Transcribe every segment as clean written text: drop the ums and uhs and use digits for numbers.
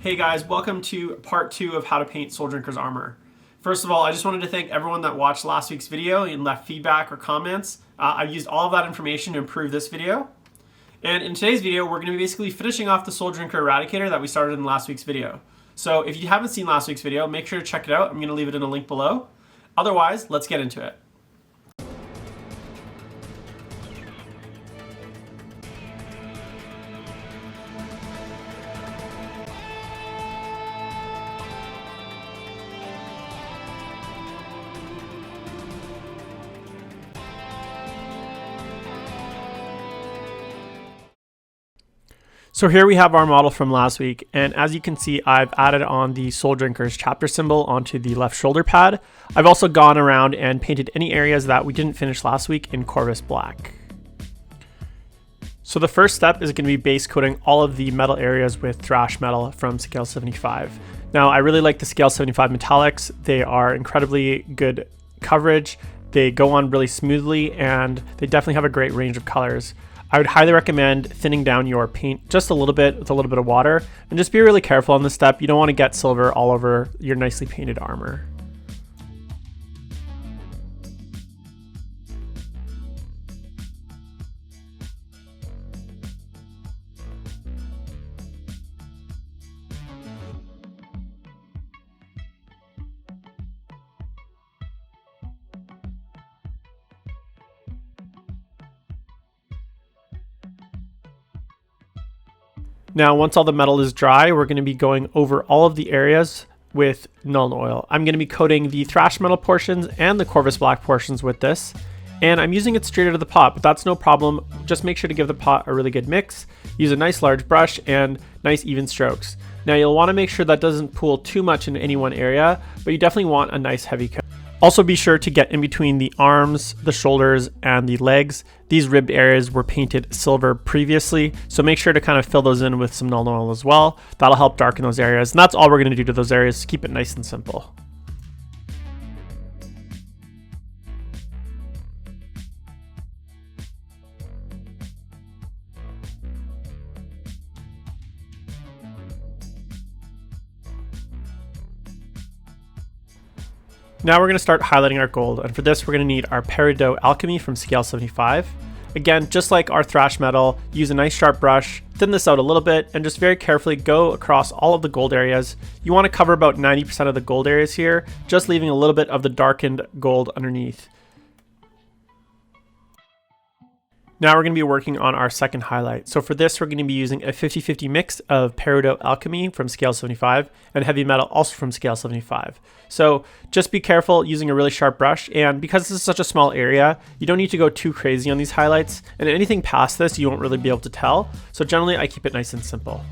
Hey guys, welcome to part 2 of how to paint Soul Drinker's armor. First of all, I just wanted to thank everyone that watched last week's video and left feedback or comments. I've used all of that information to improve this video. And in today's video, we're going to be basically finishing off the Soul Drinker Eradicator that we started in last week's video. So if you haven't seen last week's video, make sure to check it out. I'm going to leave it in a link below. Otherwise, let's get into it. So here we have our model from last week, and as you can see, I've added on the Soul Drinker's chapter symbol onto the left shoulder pad. I've also gone around and painted any areas that we didn't finish last week in Corvus Black. So the first step is going to be base coating all of the metal areas with thrash metal from Scale 75. Now I really like the Scale 75 metallics. They are incredibly good coverage, they go on really smoothly, and they definitely have a great range of colors. I would highly recommend thinning down your paint just a little bit with a little bit of water, and just be really careful on this step. You don't want to get silver all over your nicely painted armor. Now, once all the metal is dry, we're going to be going over all of the areas with Nuln Oil. I'm going to be coating the thrash metal portions and the Corvus Black portions with this, and I'm using it straight out of the pot, but that's no problem. Just make sure to give the pot a really good mix. Use a nice large brush and nice even strokes. Now, you'll want to make sure that doesn't pool too much in any one area, but you definitely want a nice heavy coat. Also be sure to get in between the arms, the shoulders, and the legs. These ribbed areas were painted silver previously, so make sure to kind of fill those in with some Nuln Oil as well. That'll help darken those areas, and that's all we're going to do to those areas. Keep it nice and simple. Now we're going to start highlighting our gold, and for this we're going to need our Peridot Alchemy from Scale 75. Again, just like our thrash metal, use a nice sharp brush, thin this out a little bit, and just very carefully go across all of the gold areas. You want to cover about 90% of the gold areas here, just leaving a little bit of the darkened gold underneath. Now we're going to be working on our second highlight. So for this, we're going to be using a 50-50 mix of Peridot Alchemy from Scale 75 and Heavy Metal also from Scale 75. So just be careful using a really sharp brush, and because this is such a small area, you don't need to go too crazy on these highlights, and anything past this you won't really be able to tell. So generally I keep it nice and simple.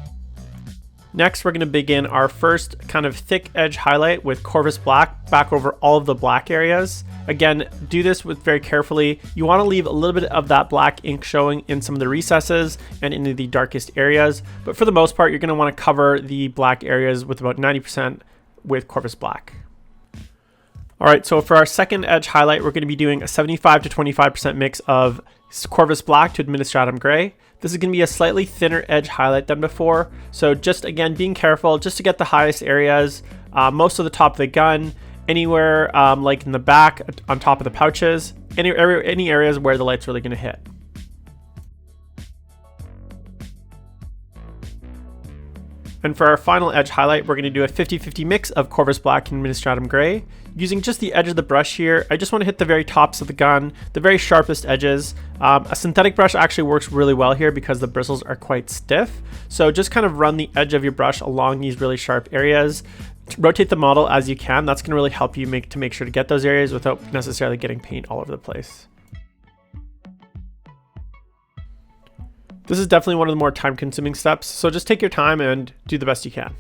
Next, we're going to begin our first kind of thick edge highlight with Corvus Black back over all of the black areas. Again, do this with very carefully. You want to leave a little bit of that black ink showing in some of the recesses and into the darkest areas, but for the most part, you're going to want to cover the black areas with about 90% with Corvus Black. All right, so for our second edge highlight, we're going to be doing a 75 to 25% mix of Corvus Black to Administratum Gray. This is going to be a slightly thinner edge highlight than before. So just again, being careful just to get the highest areas, most of the top of the gun, anywhere like in the back, on top of the pouches, any areas where the light's really going to hit. And for our final edge highlight, we're going to do a 50-50 mix of Corvus Black and Administratum Gray. Using just the edge of the brush here, I just want to hit the very tops of the gun, the very sharpest edges. A synthetic brush actually works really well here because the bristles are quite stiff. So just kind of run the edge of your brush along these really sharp areas. Rotate the model as you can. That's going to really help you make sure to get those areas without necessarily getting paint all over the place. This is definitely one of the more time-consuming steps, so just take your time and do the best you can.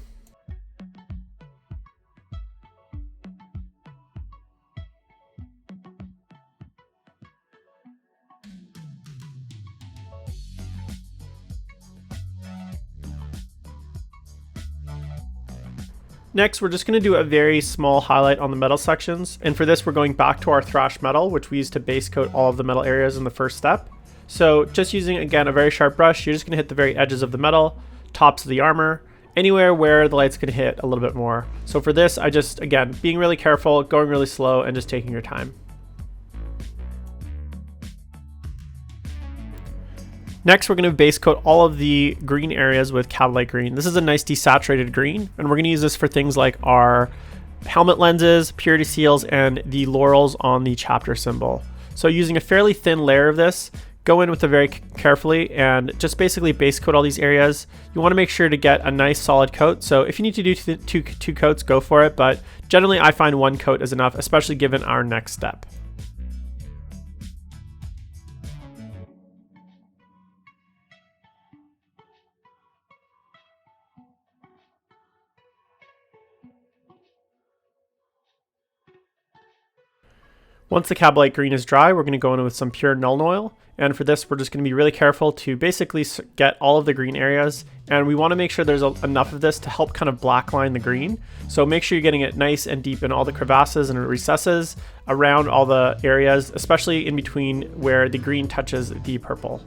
Next, we're just going to do a very small highlight on the metal sections, and for this we're going back to our thrash metal, which we used to base coat all of the metal areas in the first step. So just using, again, a very sharp brush, you're just going to hit the very edges of the metal, tops of the armor, anywhere where the light's going to hit a little bit more. So for this, I just, again, being really careful, going really slow, and just taking your time. Next, we're going to base coat all of the green areas with Cabalite green. This is a nice desaturated green, and we're going to use this for things like our helmet lenses, purity seals, and the laurels on the chapter symbol. So using a fairly thin layer of this, go in with it very carefully and just basically base coat all these areas. You want to make sure to get a nice solid coat. So if you need to do two coats, go for it. But generally I find one coat is enough, especially given our next step. Once the Cabalite green is dry, we're going to go in with some pure Nuln Oil. And for this, we're just going to be really careful to basically get all of the green areas. And we want to make sure there's enough of this to help kind of blackline the green. So make sure you're getting it nice and deep in all the crevasses and recesses around all the areas, especially in between where the green touches the purple.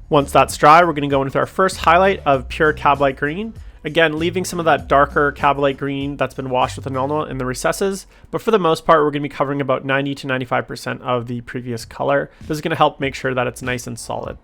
Once that's dry, we're going to go in with our first highlight of pure Cabalite green. Again, leaving some of that darker Cabalite green that's been washed with the Nuln Oil in the recesses, but for the most part, we're going to be covering about 90 to 95% of the previous color. This is going to help make sure that it's nice and solid.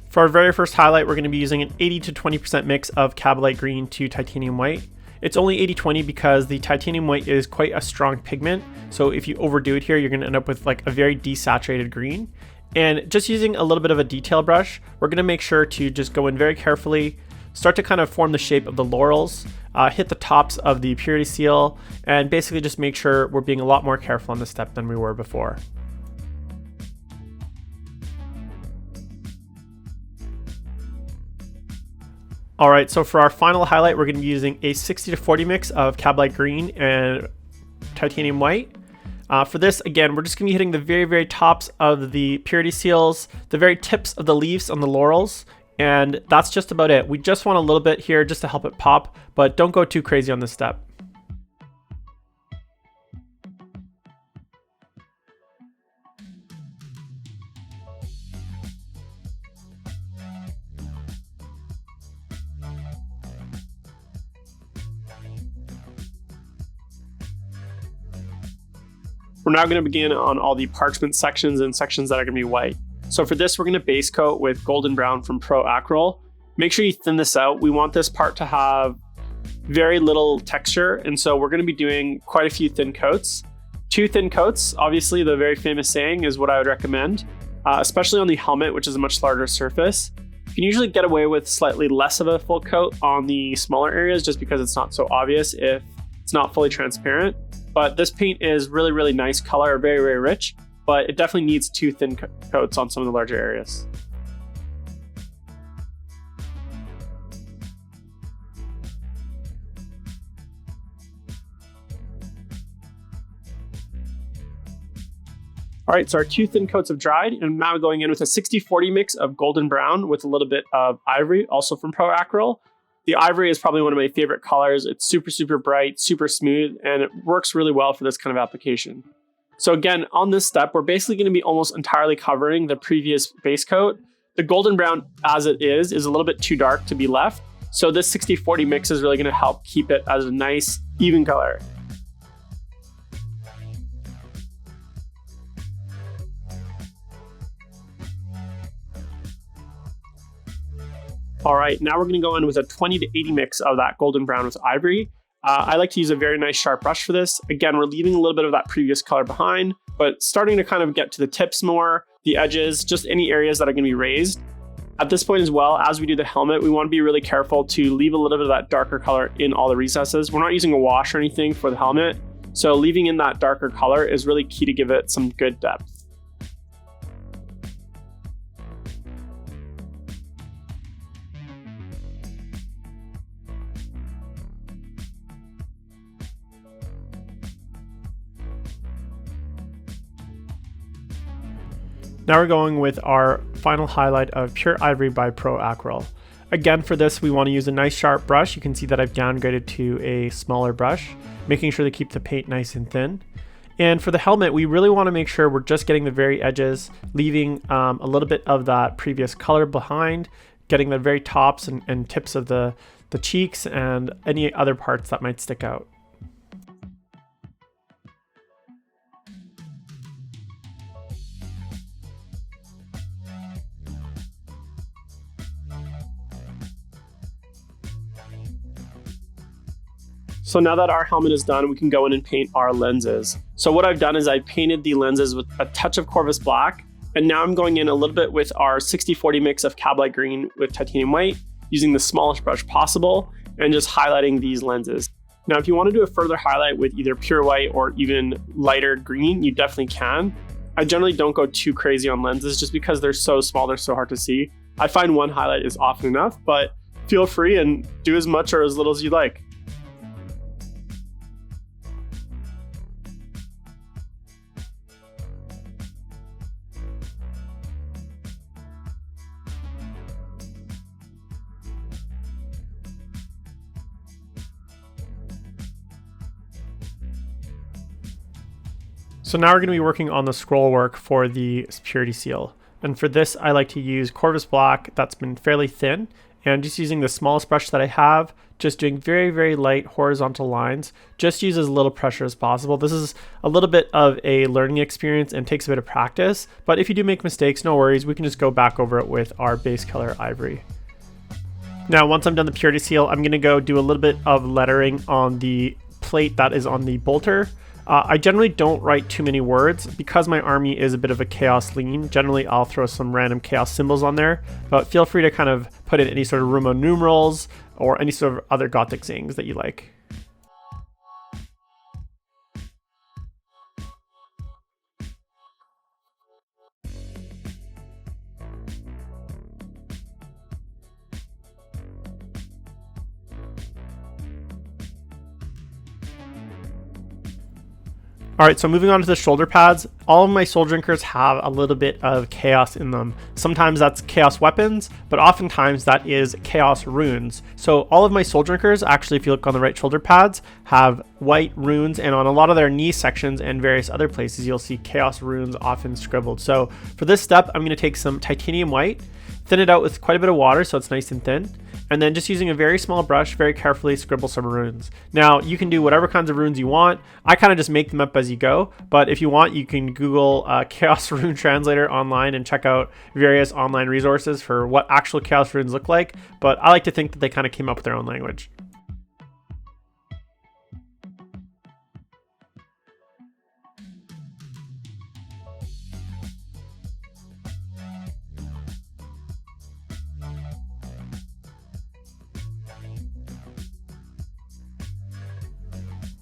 For our very first highlight, we're going to be using an 80 to 20% mix of Cabalite green to titanium white. It's only 80-20 because the titanium white is quite a strong pigment. So if you overdo it here, you're going to end up with like a very desaturated green. And just using a little bit of a detail brush, we're going to make sure to just go in very carefully, start to kind of form the shape of the laurels, hit the tops of the purity seal, and basically just make sure we're being a lot more careful on this step than we were before. All right, so for our final highlight, we're going to be using a 60 to 40 mix of Cabalite green and titanium white. For this, again, we're just going to be hitting the very, very tops of the purity seals, the very tips of the leaves on the laurels, and that's just about it. We just want a little bit here just to help it pop, but don't go too crazy on this step. We're now going to begin on all the parchment sections and sections that are going to be white. So for this, we're going to base coat with golden brown from Pro Acryl. Make sure you thin this out. We want this part to have very little texture, and so we're going to be doing quite a few thin coats. 2 thin coats, obviously the very famous saying, is what I would recommend, especially on the helmet, which is a much larger surface. You can usually get away with slightly less of a full coat on the smaller areas just because it's not so obvious if it's not fully transparent. But this paint is really, really nice color, very, very rich, but it definitely needs 2 thin coats on some of the larger areas. All right, so our 2 thin coats have dried, and now going in with a 60-40 mix of golden brown with a little bit of ivory, also from Pro Acryl. The ivory is probably one of my favorite colors. It's super, super bright, super smooth, and it works really well for this kind of application. So again, on this step, we're basically going to be almost entirely covering the previous base coat. The golden brown, as it is a little bit too dark to be left. So this 60-40 mix is really going to help keep it as a nice, even color. All right, now we're going to go in with a 20 to 80 mix of that golden brown with ivory. I like to use a very nice sharp brush for this. Again, we're leaving a little bit of that previous color behind, but starting to kind of get to the tips more, the edges, just any areas that are going to be raised. At this point as well, as we do the helmet, we want to be really careful to leave a little bit of that darker color in all the recesses. We're not using a wash or anything for the helmet, so leaving in that darker color is really key to give it some good depth. Now we're going with our final highlight of Pure Ivory by Pro Acryl. Again, for this, we want to use a nice sharp brush. You can see that I've downgraded to a smaller brush, making sure to keep the paint nice and thin. And for the helmet, we really want to make sure we're just getting the very edges, leaving a little bit of that previous color behind, getting the very tops and tips of the cheeks and any other parts that might stick out. So now that our helmet is done, we can go in and paint our lenses. So what I've done is I painted the lenses with a touch of Corvus Black, and now I'm going in a little bit with our 60-40 mix of Cab Light Green with titanium white, using the smallest brush possible, and just highlighting these lenses. Now, if you want to do a further highlight with either pure white or even lighter green, you definitely can. I generally don't go too crazy on lenses just because they're so small, they're so hard to see. I find one highlight is often enough, but feel free and do as much or as little as you like. So now we're going to be working on the scroll work for the purity seal. And for this, I like to use Corvus Black that's been fairly thin, and just using the smallest brush that I have, just doing very, very light horizontal lines. Just use as little pressure as possible. This is a little bit of a learning experience and takes a bit of practice, but if you do make mistakes, no worries. We can just go back over it with our base color Ivory. Now, once I'm done the purity seal, I'm going to go do a little bit of lettering on the plate that is on the bolter. I generally don't write too many words because my army is a bit of a chaos lean. Generally, I'll throw some random chaos symbols on there, but feel free to kind of put in any sort of Roman numerals or any sort of other Gothic sayings that you like. All right, so moving on to the shoulder pads, all of my Soul Drinkers have a little bit of chaos in them. Sometimes that's chaos weapons, but oftentimes that is chaos runes. So all of my Soul Drinkers, actually, if you look on the right shoulder pads, have white runes, and on a lot of their knee sections and various other places, you'll see chaos runes often scribbled. So for this step, I'm gonna take some titanium white, thin it out with quite a bit of water so it's nice and thin, and then just using a very small brush, very carefully scribble some runes. Now, you can do whatever kinds of runes you want. I kind of just make them up as you go, but if you want, you can Google Chaos Rune Translator online and check out various online resources for what actual Chaos runes look like, but I like to think that they kind of came up with their own language.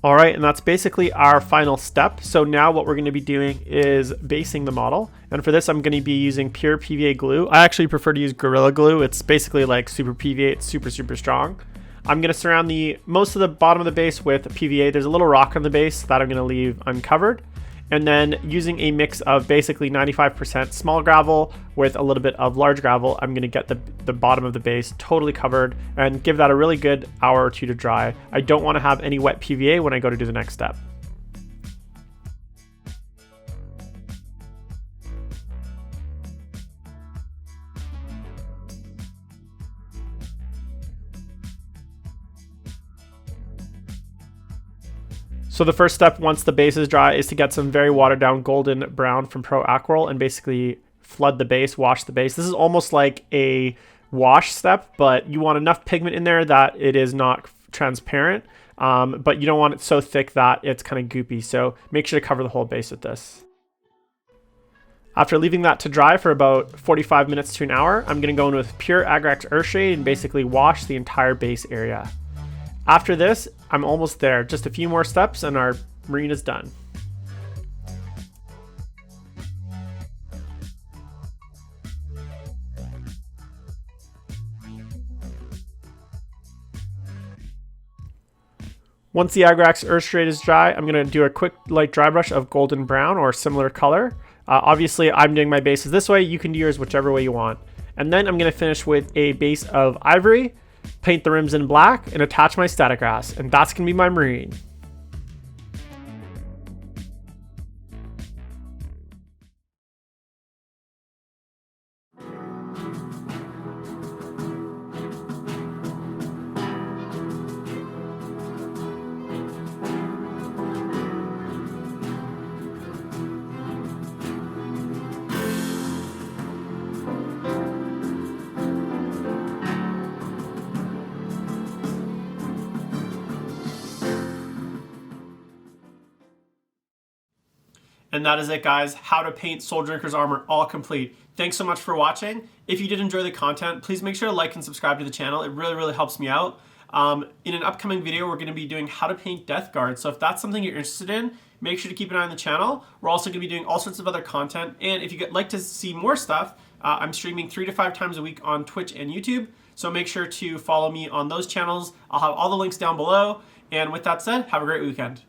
All right, and that's basically our final step. So now what we're going to be doing is basing the model. And for this, I'm going to be using pure PVA glue. I actually prefer to use Gorilla Glue. It's basically like super PVA. It's super, super strong. I'm going to surround most of the bottom of the base with PVA. There's a little rock on the base that I'm going to leave uncovered. And then using a mix of basically 95% small gravel with a little bit of large gravel, I'm going to get the bottom of the base totally covered and give that a really good hour or two to dry. I don't want to have any wet PVA when I go to do the next step. So the first step, once the base is dry, is to get some very watered down golden brown from Pro Aquarel and basically flood the base, wash the base. This is almost like a wash step, but you want enough pigment in there that it is not transparent, but you don't want it so thick that it's kind of goopy. So make sure to cover the whole base with this. After leaving that to dry for about 45 minutes to an hour, I'm going to go in with pure Agrax Earthshade and basically wash the entire base area. After this, I'm almost there. Just a few more steps and our marine is done. Once the Agrax Earthshade is dry, I'm going to do a quick light dry brush of golden brown or similar color. Obviously, I'm doing my bases this way. You can do yours whichever way you want. And then I'm going to finish with a base of Ivory, paint the rims in black, and attach my static grass, and that's going to be my marine. And that is it, guys. How to paint Soul Drinker's armor, all complete. Thanks so much for watching. If you did enjoy the content, please make sure to like and subscribe to the channel. It really, really helps me out. In an upcoming video, we're going to be doing how to paint Death Guard. So if that's something you're interested in, make sure to keep an eye on the channel. We're also going to be doing all sorts of other content. And if you'd like to see more stuff, I'm streaming 3 to 5 times a week on Twitch and YouTube. So make sure to follow me on those channels. I'll have all the links down below. And with that said, have a great weekend.